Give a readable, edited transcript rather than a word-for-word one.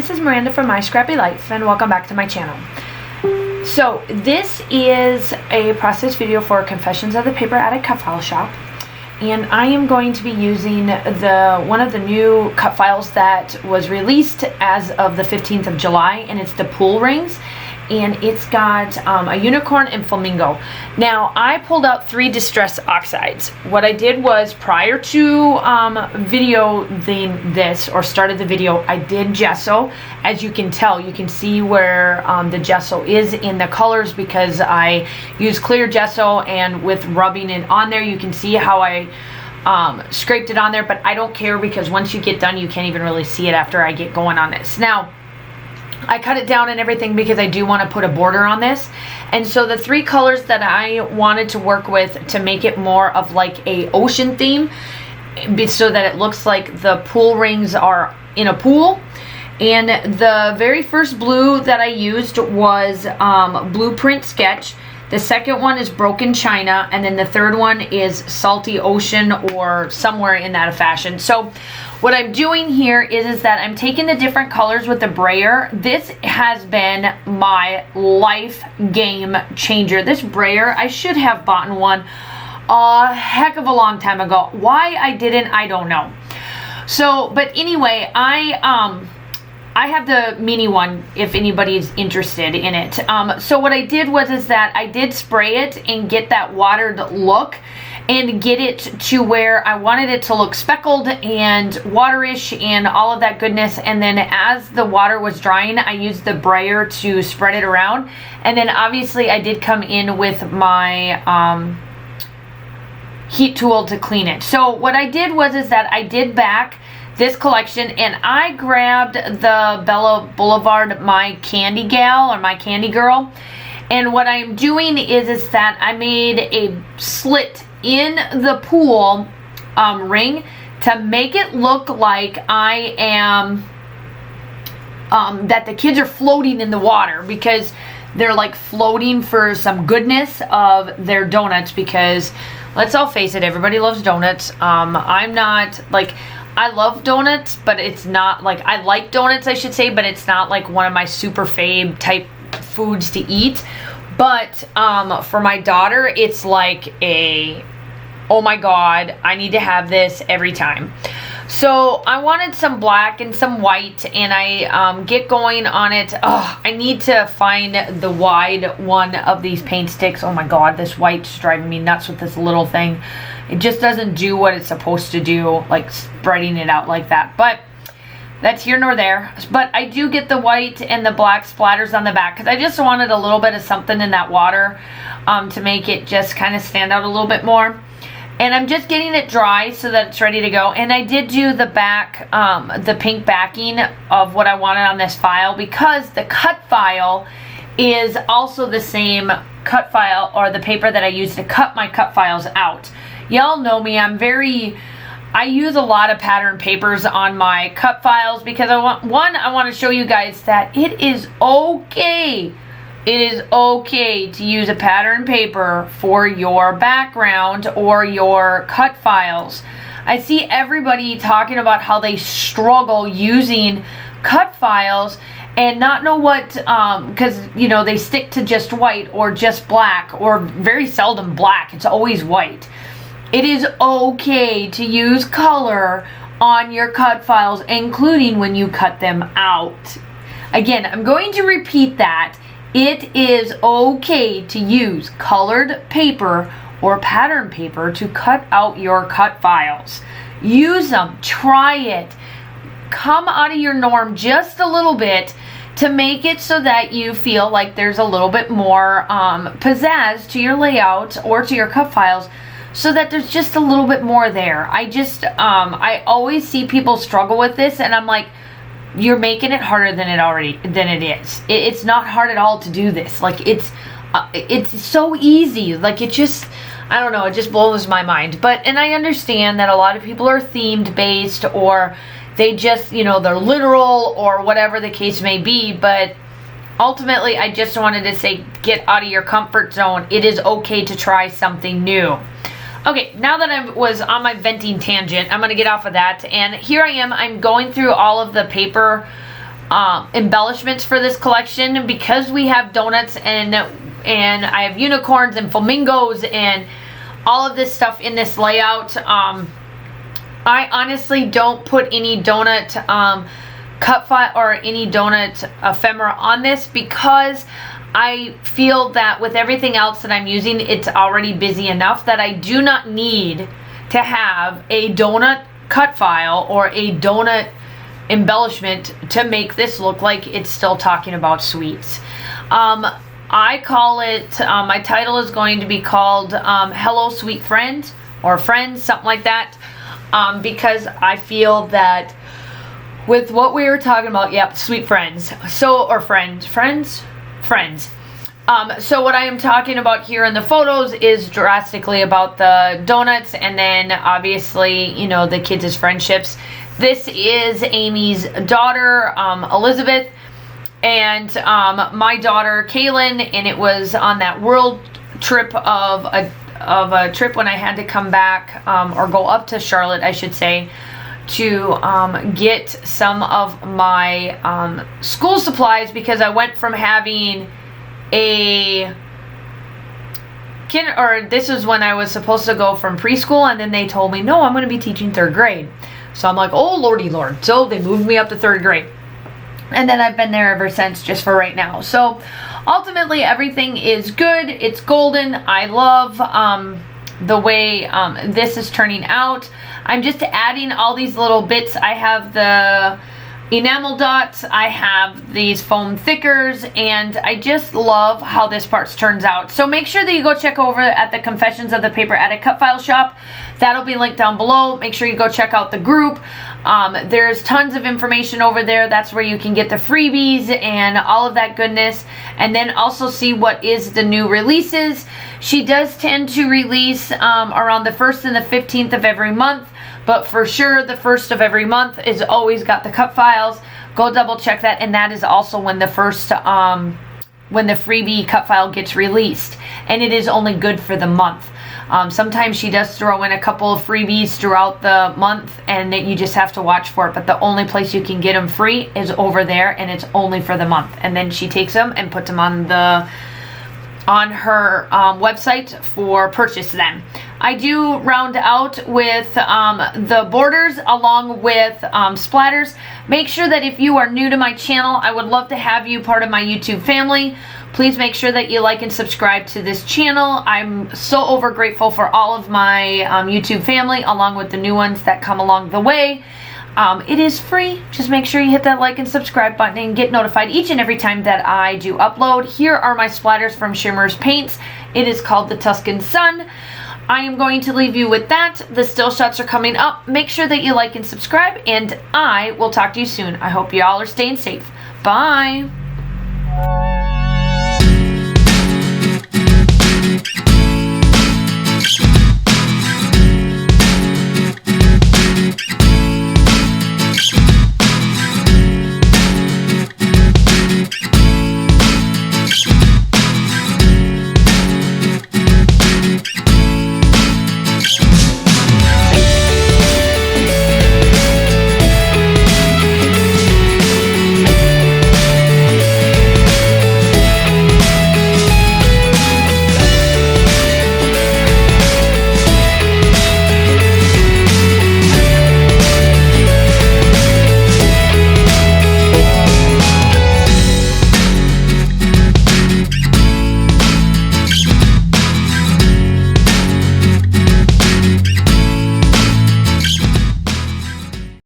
this is Miranda from My Scrappy Life, and welcome back to my channel. So this is a process video for Confessions of the Paper Addict cut file shop, and I am going to be using one of the new cut files that was released as of the 15th of July, and it's the pool rings, and it's got a unicorn and flamingo. Now I pulled out 3 distress oxides. What I did was, prior to videoing this or started the video, I did gesso. As you can tell, you can see where the gesso is in the colors because I use clear gesso, and with rubbing it on there you can see how I scraped it on there, but I don't care because once you get done you can't even really see it after I get going on this. Now I cut it down and everything because I do want to put a border on this, and so the 3 colors that I wanted to work with to make it more of like a ocean theme, so that it looks like the pool rings are in a pool. And the very first blue that I used was Blueprint Sketch. The second one is Broken China, and then the third one is Salty Ocean, or somewhere in that fashion. So what I'm doing here is that I'm taking the different colors with the brayer. This has been my life game changer. This brayer, I should have bought one a heck of a long time ago. Why I didn't, I don't know. So, but anyway, I have the mini one if anybody's interested in it. So what I did was that I did spray it and get that watered look and get it to where I wanted it to look speckled and waterish and all of that goodness. And then as the water was drying, I used the brayer to spread it around. And then obviously I did come in with my heat tool to clean it. So what I did was that I did back this collection, and I grabbed the Bella Boulevard My Candy Gal, or My Candy Girl, and what I'm doing is that I made a slit in the pool ring to make it look like I am that the kids are floating in the water, because they're like floating for some goodness of their donuts, because let's all face it, everybody loves donuts. I'm not like, I love donuts, but it's not like, I like donuts I should say, but it's not like one of my super fave type foods to eat. But for my daughter, it's like a, oh my god, I need to have this every time. So I wanted some black and some white, and I get going on it. Oh, I need to find the wide one of these paint sticks. Oh my god, this white's driving me nuts with this little thing. It just doesn't do what it's supposed to do, like spreading it out like that. But that's here nor there. But I do get the white and the black splatters on the back because I just wanted a little bit of something in that water to make it just kind of stand out a little bit more. And I'm just getting it dry so that it's ready to go. And I did do the back, the pink backing of what I wanted on this file, because the cut file is also the same cut file, or the paper that I use to cut my cut files out. Y'all know me, I use a lot of pattern papers on my cut files because I want to show you guys that it is okay. It is okay to use a pattern paper for your background or your cut files. I see everybody talking about how they struggle using cut files and not know what, because you know, they stick to just white or just black, or very seldom black. It's always white. It is okay to use color on your cut files, including when you cut them out. Again, I'm going to repeat that. It is okay to use colored paper or pattern paper to cut out your cut files. Use them, try it. Come out of your norm just a little bit to make it so that you feel like there's a little bit more pizzazz to your layout or to your cut files, so that there's just a little bit more there. I always see people struggle with this, and I'm like, you're making it harder than it is. It's not hard at all to do this. Like, it's so easy. Like, it just, I don't know, it just blows my mind. And I understand that a lot of people are themed based, or they just, you know, they're literal, or whatever the case may be, but ultimately I just wanted to say, get out of your comfort zone. It is okay to try something new. Okay, now that I was on my venting tangent, I'm going to get off of that. And here I am. I'm going through all of the paper embellishments for this collection, because we have donuts and I have unicorns and flamingos and all of this stuff in this layout. I honestly don't put any donut cut file or any donut ephemera on this, because I feel that with everything else that I'm using, it's already busy enough that I do not need to have a donut cut file or a donut embellishment to make this look like it's still talking about sweets. I call it, my title is going to be called Hello Sweet Friends, or Friends, something like that, because I feel that with what we were talking about, yep, sweet friends, so, or friends. So what I am talking about here in the photos is drastically about the donuts, and then obviously, you know, the kids' friendships. This is Amy's daughter, Elizabeth, and my daughter Kaylin, and it was on that world trip of a trip when I had to come back, or go up to Charlotte, I should say, to get some of my school supplies, because I went from having this is when I was supposed to go from preschool, and then they told me, no, I'm going to be teaching 3rd grade. So I'm like, oh lordy lord. So they moved me up to 3rd grade. And then I've been there ever since, just for right now. So ultimately everything is good. It's golden. I love the way this is turning out. I'm just adding all these little bits. I have the enamel dots, I have these foam thickers, and I just love how this part turns out. So make sure that you go check over at the Confessions of the Paper Attic Cut File Shop. That'll be linked down below. Make sure you go check out the group. There's tons of information over there. That's where you can get the freebies and all of that goodness, and then also see what is the new releases. She does tend to release around the 1st and the 15th of every month, but for sure the 1st of every month is always got the cut files. Go double check that, and that is also when the first when the freebie cut file gets released, and it is only good for the month. Sometimes she does throw in a couple of freebies throughout the month, and that you just have to watch for it, but the only place you can get them free is over there, and it's only for the month. And then she takes them and puts them on her website for purchase then. I do round out with the borders along with splatters. Make sure that if you are new to my channel, I would love to have you part of my YouTube family. Please make sure that you like and subscribe to this channel. I'm so over grateful for all of my YouTube family, along with the new ones that come along the way. It is free. Just make sure you hit that like and subscribe button and get notified each and every time that I do upload. Here are my splatters from Shimmer's Paints. It is called the Tuscan Sun. I am going to leave you with that. The still shots are coming up. Make sure that you like and subscribe, and I will talk to you soon. I hope you all are staying safe. Bye.